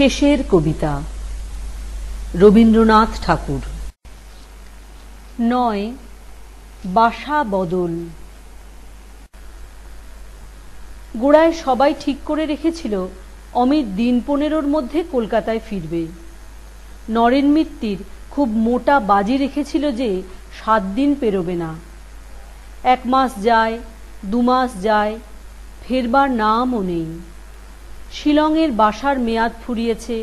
শেষের কবিতা রবীন্দ্রনাথ ঠাকুর। ৯ বাসা বদল। গোড়ায় সবাই ঠিক করে রেখেছিল অমিত দিন ১৫র মধ্যে কলকাতায় ফিরবে। নরেন মিত্তির খুব মোটা বাজি রেখেছিল যে ৭ দিন পেরোবে না। ১ মাস যায়, ২ মাস যায়, ফেরবার নামও নেই। শিলংয়ের বাসার মেয়াদ ফুরিয়েছে,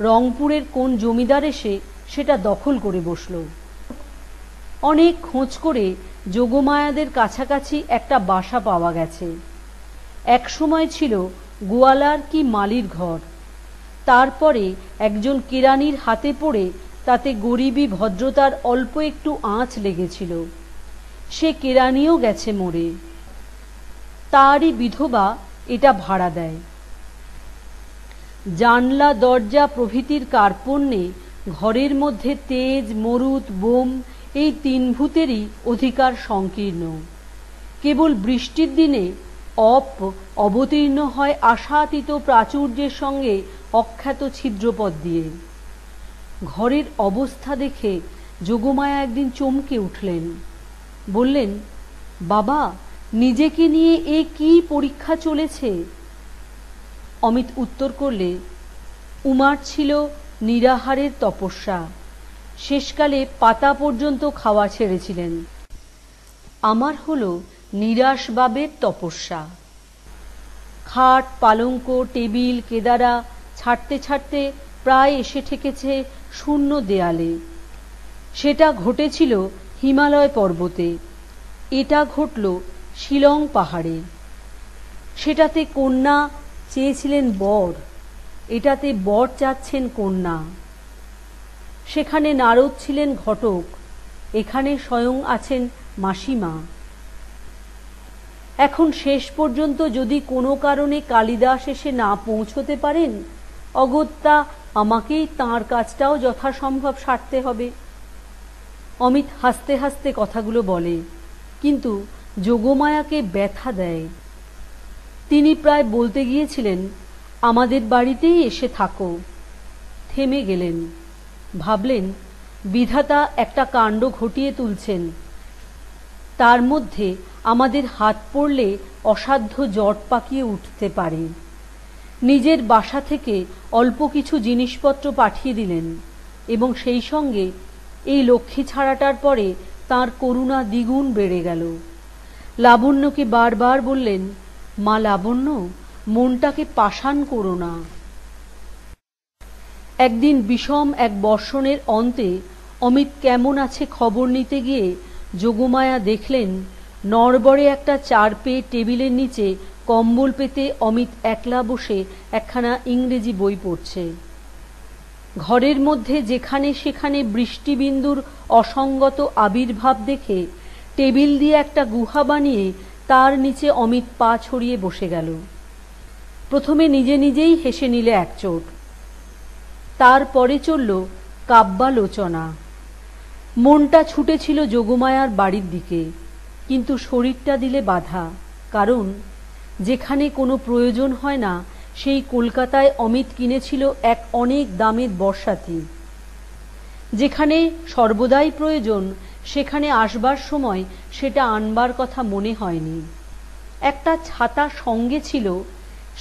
রংপুরের কোন জমিদার এসে সেটা দখল করে বসল। অনেক খোঁজ করে যোগমায়াদের কাছাকাছি একটা বাসা পাওয়া গেছে। এক সময় ছিল গোয়ালার কি মালির ঘর, তারপরে একজন কেরানির হাতে পড়ে তাতে গরিবী ভদ্রতার অল্প একটু আঁচ লেগেছিল। সে কেরানিও গেছে মরে, তারই বিধবা এটা ভাড়া দেয়। জানলা দরজা প্রভৃতির কার্পণ্যে ঘরের মধ্যে তেজ, মরুত, বোম এই ৩ ভূতেরই অধিকার সংকীর্ণ। কেবল বৃষ্টির দিনে অবতীর্ণ হয় আশাতীত প্রাচুর্যের সঙ্গে অখ্যাত ছিদ্রপথ দিয়ে। ঘরের অবস্থা দেখে যোগমায়া একদিন চমকে উঠলেন, বললেন, বাবা, নিজেকে নিয়ে এ কি পরীক্ষা চলেছে? অমিত উত্তর করলে, উমার ছিল নিরাহারের তপস্যা, শেষকালে পাতা পর্যন্ত খাওয়া ছেড়েছিলেন। আমার হলো নিরাসবাবের তপস্যা। খাট, পালঙ্ক, টেবিল, কেদারা ছাড়তে ছাড়তে প্রায় এসে ঠেকেছে শূন্য দেয়ালে। সেটা ঘটেছিল হিমালয় পর্বতে, এটা ঘটল শিলং পাহাড়ে। সেটাতে কন্যা চেয়েছিলেন বর, এটাতে বর চাচ্ছেন কন্যা। সেখানে নারদ ছিলেন ঘটক, এখানে স্বয়ং আছেন মাসিমা। এখন শেষ পর্যন্ত যদি কোনো কারণে কালিদাস এসে না পৌঁছতে পারেন, অগত্যা আমাকেই তাঁর কাজটাও যথাসম্ভব সারতে হবে। অমিত হাসতে হাসতে কথাগুলো বলে, কিন্তু যোগমায়াকে ব্যথা দেয়। তিনি প্রায় বলতে গিয়েছিলেন, আমাদের বাড়িতেই এসে থাকো। থেমে গেলেন, ভাবলেন বিধাতা একটা কাণ্ড ঘটিয়ে তুলছেন। তার মধ্যে আমাদের হাত পড়লে অসাধ্য জট পাকিয়ে উঠতে পারে। নিজের বাসা থেকে অল্প কিছু জিনিসপত্র পাঠিয়ে দিলেন এবং সেই সঙ্গে এই লক্ষ্মী ছাড়াটার পরে তাঁর করুণা দ্বিগুণ বেড়ে গেল। লাবণ্যকে বারবার বললেন, মা লাবণ্য, মনটাকে পাষাণ করো না। একদিন বিষম এক বর্ষণের অন্তে অমিত কেমন আছে খবর নিতে গিয়ে যোগমায়া দেখলেন নড়বড়ে একটা ৪ পেয়ে টেবিলের নিচে কম্বল পেতে অমিত একলা বসে একখানা ইংরেজি বই পড়ছে। ঘরের মধ্যে যেখানে সেখানে বৃষ্টিবিন্দুর অসঙ্গত আবির্ভাব দেখে টেবিল দিয়ে একটা গুহা বানিয়ে তার নিচে অমিত পা ছড়িয়ে বসে গেল। প্রথমে নিজে নিজেই হেসে নিলে এক চোট, তারপরে চলল কাব্যালোচনা। মনটা ছুটেছিল যোগমায়ার বাড়ির দিকে, কিন্তু শরীরটা দিলে বাধা। কারণ যেখানে কোনো প্রয়োজন হয় না সেই কলকাতায় অমিত কিনেছিল এক অনেক দামের বর্ষাতি। যেখানে সর্বদাই প্রয়োজন সেখানে আসবার সময় সেটা আনবার কথা মনে হয়নি। একটা ছাতা সঙ্গে ছিল,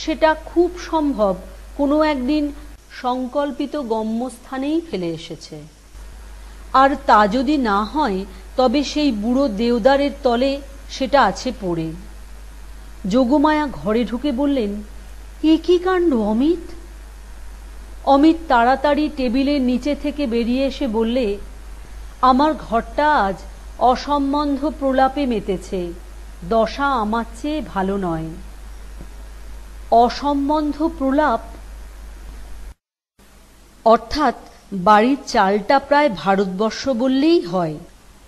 সেটা খুব সম্ভব কোনো একদিন সংকল্পিত গম্যস্থানেই ফেলে এসেছে। আর তা যদি না হয় তবে সেই বুড়ো দেওদারের তলে সেটা আছে পড়ে। যোগমায়া ঘরে ঢুকে বললেন, এ কি কাণ্ড অমিত? অমিত তাড়াতাড়ি টেবিলের নিচে থেকে বেরিয়ে এসে বললে, আমার ঘরটা আজ অসম্বন্ধ প্রলাপে মেতেছে, দশা আমার চেয়ে ভালো নয়। অসম্বন্ধ প্রলাপ অর্থাৎ বাড়ির চালটা প্রায় ভারতবর্ষ বললেই হয়,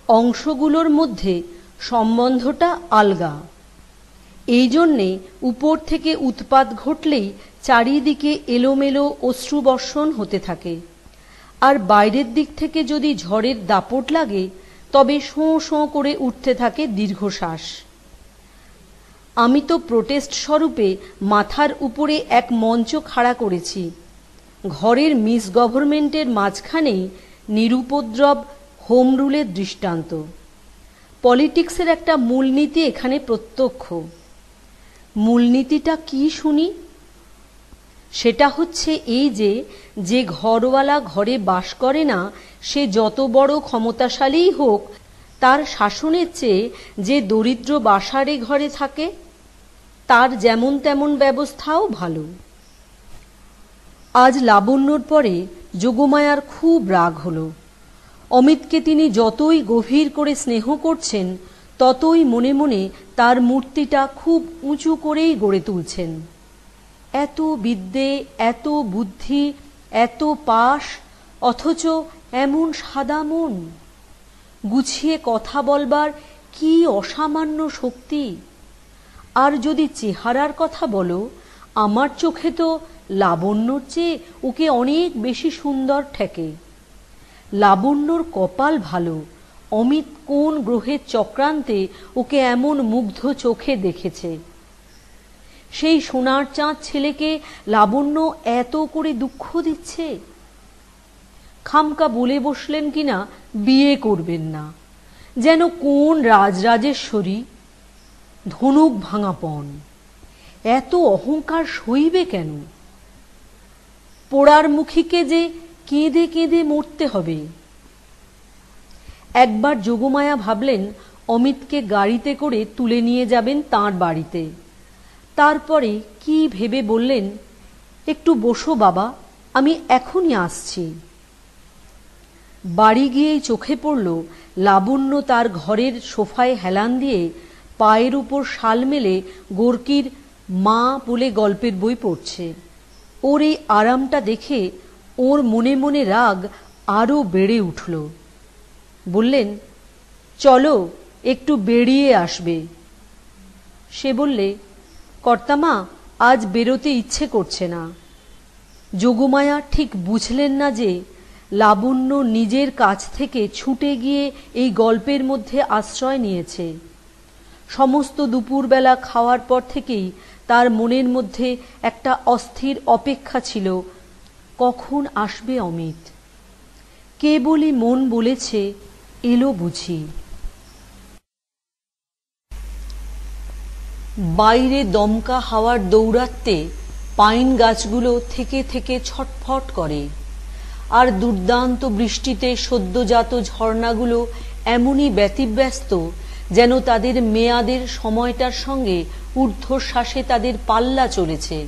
অংশগুলোর মধ্যে সম্বন্ধটা আলগা। এই জন্যে উপর থেকে উৎপাত ঘটলেই চারিদিকে এলোমেলো অশ্রুবর্ষণ হতে থাকে, আর বাইরের দিক থেকে যদি ঝড়ের দাপট লাগে তবে শোঁ শোঁ করে উঠতে থাকে দীর্ঘশ্বাস। আমি তো প্রোটেস্ট স্বরূপে মাথার উপরে এক মঞ্চ খাড়া করেছি, ঘরের মিসগভর্নমেন্টের মাঝখানেই নিরুপদ্রব হোম রুলের দৃষ্টান্ত। পলিটিক্সের একটা মূলনীতি এখানে প্রত্যক্ষ। মূলনীতিটা কি শুনি? সেটা হচ্ছে এই যে ঘরওয়ালা ঘরে বাস করে না, সে যত বড় ক্ষমতাশালীই হোক, তার শাসনের চেয়ে যে দরিদ্র বাসারে ঘরে থাকে তার যেমন তেমন ব্যবস্থাও ভালো। আজ লাবণ্যর পরে যোগমায়ার খুব রাগ হলো। অমিতকে তিনি যতই গভীর করে স্নেহ করছেন, ততই মনে মনে তার মূর্তিটা খুব উঁচু করেই গড়ে তুলছেন। এত বিদ্যে, এত বুদ্ধি, এত পাশ, অথচ এমন সাদা মন। গুছিয়ে কথা বলবার কি অসামান্য শক্তি! আর যদি চেহারার কথা বলো, আমার চোখে তো লাবণ্যর চেয়ে ওকে অনেক বেশি সুন্দর ঠেকে। লাবণ্যর কপাল ভালো, অমিত কোন গ্রহের চক্রান্তে ওকে এমন মুগ্ধ চোখে দেখেছে। সেই সোনার চাঁদ ছেলেকে লাবণ্য এত করে দুঃখ দিচ্ছে। খামকা বলে বসলেন কিনা বিয়ে করবেন না, যেন কোন রাজরাজেশ্বরী, ধনুক ভাঙাপন। এত অহংকার সইবে কেন? পোড়ার মুখীকে যে কেঁদে কেঁদে মরতে হবে। একবার যোগমায়া ভাবলেন অমিতকে গাড়িতে করে তুলে নিয়ে যাবেন তাঁর বাড়িতে। তারপরে কি ভেবে বললেন, একটু বসো বাবা, আমি এখনই আসছি। বাড়ি গিয়েই চোখে পড়ল লাবণ্য তার ঘরের সোফায় হেলান দিয়ে পায়ের উপর শাল মেলে গোর্কির মা বলে গল্পের বই পড়ছে। ওর এই আরামটা দেখে ওর মনে মনে রাগ আরো বেড়ে উঠল। বললেন, চলো একটু বেরিয়ে আসবে। সে বললে, কর্তামা, আজ বেরোতে ইচ্ছে করছে না। যোগমায়া ঠিক বুঝলেন না যে লাবণ্য নিজের কাছ থেকে ছুটে গিয়ে এই গল্পের মধ্যে আশ্রয় নিয়েছে। সমস্ত দুপুরবেলা খাওয়ার পর থেকেই তার মনের মধ্যে একটা অস্থির অপেক্ষা ছিল, কখন আসবে অমিত। কেবলই মন বলেছে, এলো বুঝি। বাইরে দমকা হাওয়ার দৌরাত্মে পাইন গাছগুলো থেকে থেকে ছটফট করে, আর দুর্দান্ত বৃষ্টিতে সদ্যজাত ঝর্ণাগুলো এমনই ব্যতিব্যস্ত যেন তাদের মেয়াদের সময়টার সঙ্গে ঊর্ধ্বশ্বাসে তাদের পাল্লা চলেছে।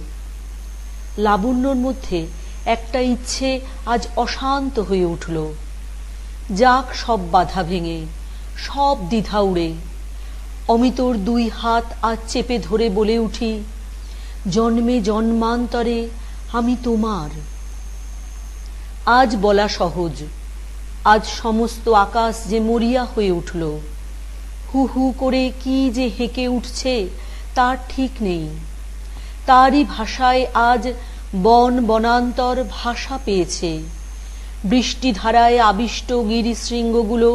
লাবণ্যর মধ্যে একটা ইচ্ছে আজ অশান্ত হয়ে উঠল। যাক সব বাধা ভেঙে, সব দ্বিধা উড়ে। অমিতর দুই হাত আজ চেপে ধরে বলে উঠি, জন্মে জন্মান্তরে আমি তোমার। আজ বলা সহজ, আজ সমস্ত আকাশ যে মরিয়া হয়ে উঠল। হু হু করে কি যে হেঁকে উঠছে তার ঠিক নেই। তারই ভাষায় আজ বন বনান্তর ভাষা পেয়েছে। বৃষ্টিধারায় আবিষ্ট গিরিশৃঙ্গগুলো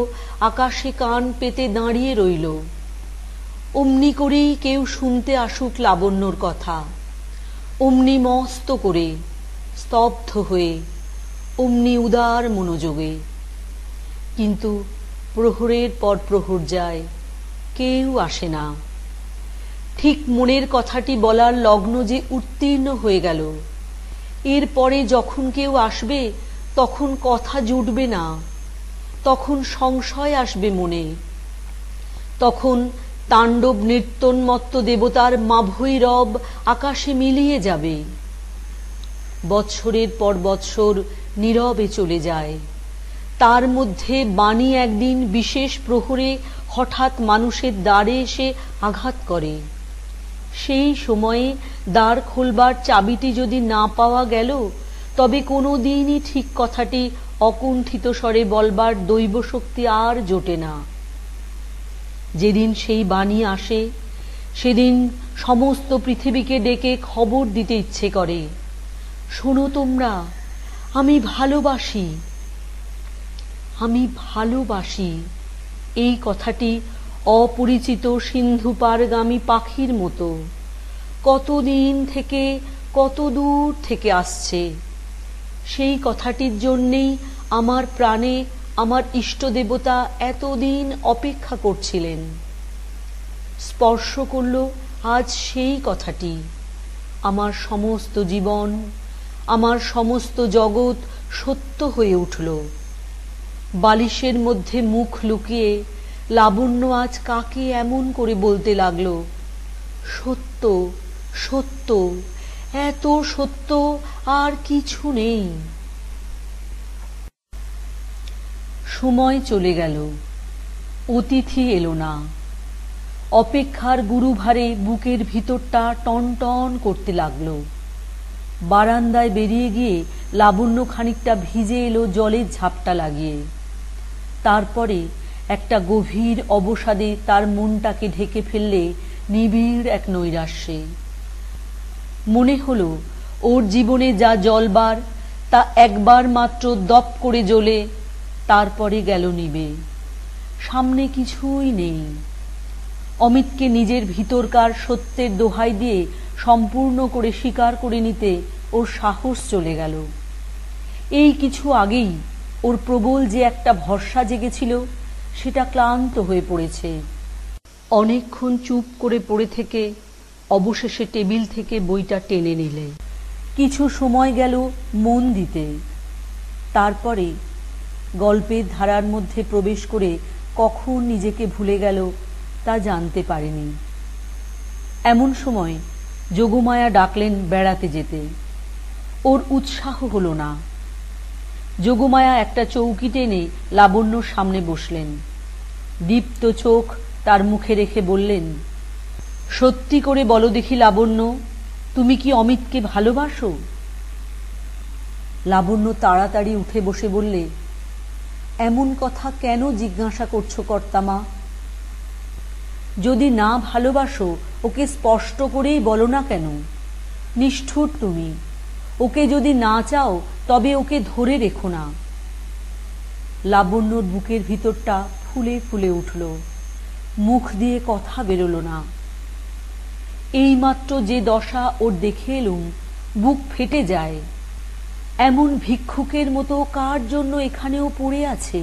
আকাশে কান পেতে দাঁড়িয়ে রইল। অমনি করেই কেউ শুনতে আসুক লাবণ্যর কথা, অমনি মস্ত করে, স্তব্ধ হয়ে, অমনি উদার মনোযোগে। কিন্তু প্রহরের পর প্রহর যায়, কেউ আসে না। ঠিক মনের কথাটি বলার লগ্ন যে উত্তীর্ণ হয়ে গেল। এরপরে যখন কেউ আসবে তখন কথা জুটবে না, তখন সংশয় আসবে মনে, তখন তাণ্ডব নৃত্যন্মত্ত দেবতার মাভৈরব আকাশে মিলিয়ে যাবে। বৎসরের পর বৎসর নীরবে চলে যায়। তার মধ্যে বাণী একদিন বিশেষ প্রহরে হঠাৎ মানুষের দ্বারে এসে আঘাত করে। সেই সময়ে দ্বার খোলবার চাবিটি যদি না পাওয়া গেল, তবে কোনো দিনই ঠিক কথাটি অকুণ্ঠিত স্বরে বলবার দৈব শক্তি আর জোটে না। যেদিন সেই বাণী আসে, সেদিন সমস্ত পৃথিবীকে ডেকে খবর দিতে ইচ্ছে করে, শোনো তোমরা, আমি ভালোবাসি, আমি ভালোবাসি। এই কথাটি অপরিচিত সিন্ধু পারগামী পাখির মতো কতদিন থেকে, কত দূর থেকে আসছে। সেই কথাটির জন্যেই আমার প্রাণে আমার ইষ্টদেবতা এতদিন অপেক্ষা করছিলেন। স্পর্শ করল আজ সেই কথাটি। আমার সমস্ত জীবন, আমার সমস্ত জগৎ সত্য হয়ে উঠল। বালিশের মধ্যে মুখ লুকিয়ে লাবণ্য আজ কাকে এমন করে বলতে লাগল, সত্য, সত্য, এত সত্য, আর কিছু নেই। সময় চলে গেল, অতিথি এলো না। অপেক্ষার গুরুভারে বুকের ভিতরটা টন টন করতে লাগলো। বারান্দায় বেরিয়ে গিয়ে লাবণ্য খানিকটা ভিজে এলো জলের ঝাপটা লাগিয়ে। তারপরে একটা গভীর অবসাদে তার মনটাকে ঢেকে ফেললে নিবিড় এক নৈরাশ্যে। মনে হলো ওর জীবনে যা জ্বলবার তা একবার মাত্র দপ করে জ্বলে তারপরে গেল নিবে। সামনে কিছুই নেই। অমিতকে নিজের ভিতরকার সত্যের দোহাই দিয়ে সম্পূর্ণ করে স্বীকার করে নিতে ওর সাহস চলে গেল। এই কিছু আগেই ওর প্রবল যে একটা ভরসা জেগেছিল সেটা ক্লান্ত হয়ে পড়েছে। অনেকক্ষণ চুপ করে পড়ে থেকে অবশেষে টেবিল থেকে বইটা টেনে নিলে। কিছু সময় গেল মন দিতে। তারপরে গল্পের ধারার মধ্যে প্রবেশ করে কখন নিজেকে ভুলে গেল তা জানতে পারেনি। এমন সময় যোগমায়া ডাকলেন বেড়াতে যেতে। ওর উৎসাহ হলো না। যোগমায়া একটা চৌকি টেনে লাবণ্যর সামনে বসলেন। দীপ্ত চোখ তার মুখে রেখে বললেন, সত্যি করে বলো দেখি লাবণ্য, তুমি কি অমিতকে ভালোবাসো? লাবণ্য তাড়াতাড়ি উঠে বসে বললে, এমন কথা কেন জিজ্ঞাসা করছো কর্তামা? যদি না ভালোবাসো ওকে স্পষ্ট করেই বলো না কেন? নিষ্ঠুর তুমি। ওকে যদি না চাও তবে ওকে ধরে রেখো না। লাবণ্যর বুকের ভিতরটা ফুলে ফুলে উঠল, মুখ দিয়ে কথা বেরোল না। এইমাত্র যে দশা ওর দেখে এলুম, বুক ফেটে যায়। এমন ভিক্ষুকের মতো কার জন্য এখানেও পড়ে আছে?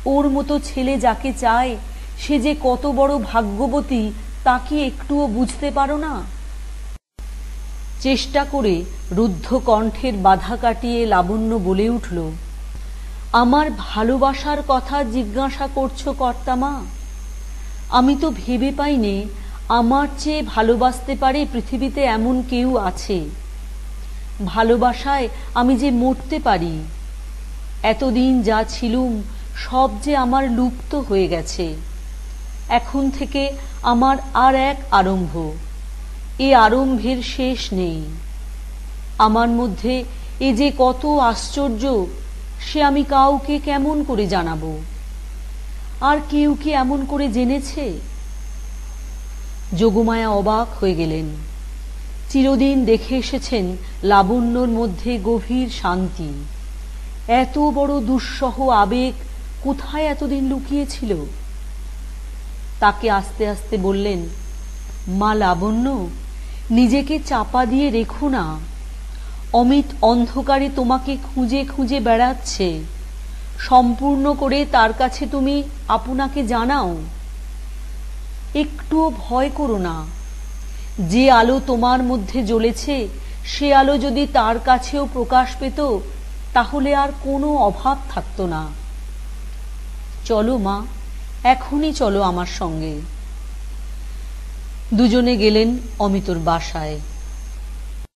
ওর মতো ছেলে যাকে চায় সে যে কত বড় ভাগ্যবতী তা কি একটুও বুঝতে পারো না? চেষ্টা করে রুদ্ধ কণ্ঠের বাধা কাটিয়ে লাবণ্য বলে উঠল, আমার ভালোবাসার কথা জিজ্ঞাসা করছো কর্তামা? আমি তো ভেবে পাইনে আমার চেয়ে ভালোবাসতে পারে পৃথিবীতে এমন কেউ আছে। ভালোবাসায় আমি যে মরতে পারি। এতদিন যা ছিলুম সব যে আমার লুপ্ত হয়ে গেছে। এখন থেকে আমার আর এক আরম্ভ। এ আরম্ভের শেষ নেই। আমার মধ্যে এ যে কত আশ্চর্য সে আমি কাউকে কেমন করে জানাবো? আর কেউ কি এমন করে জেনেছে? যোগমায়া অবাক হয়ে গেলেন। চিরদিন দেখে এসেছেন লাবণ্যর মধ্যে গভীর শান্তি। এত বড় দুঃসহ আবেগ কোথায় এতদিন লুকিয়েছিল? তাকে আস্তে আস্তে বললেন, মা লাবণ্য, নিজেকে চাপা দিয়ে রেখো না। অমিত অন্ধকারে তোমাকে খুঁজে খুঁজে বেড়াচ্ছে। সম্পূর্ণ করে তার কাছে তুমি আপনাকে জানাও। একটুও ভয় করো না। যে আলো তোমার মধ্যে জ্বলেছে সে আলো যদি তার কাছেও প্রকাশ পেত তাহলে আর কোনো অভাব থাকতো না। চলো মা, এখনই চলো আমার সঙ্গে। দুজনে গেলেন অমিতর বাসায়।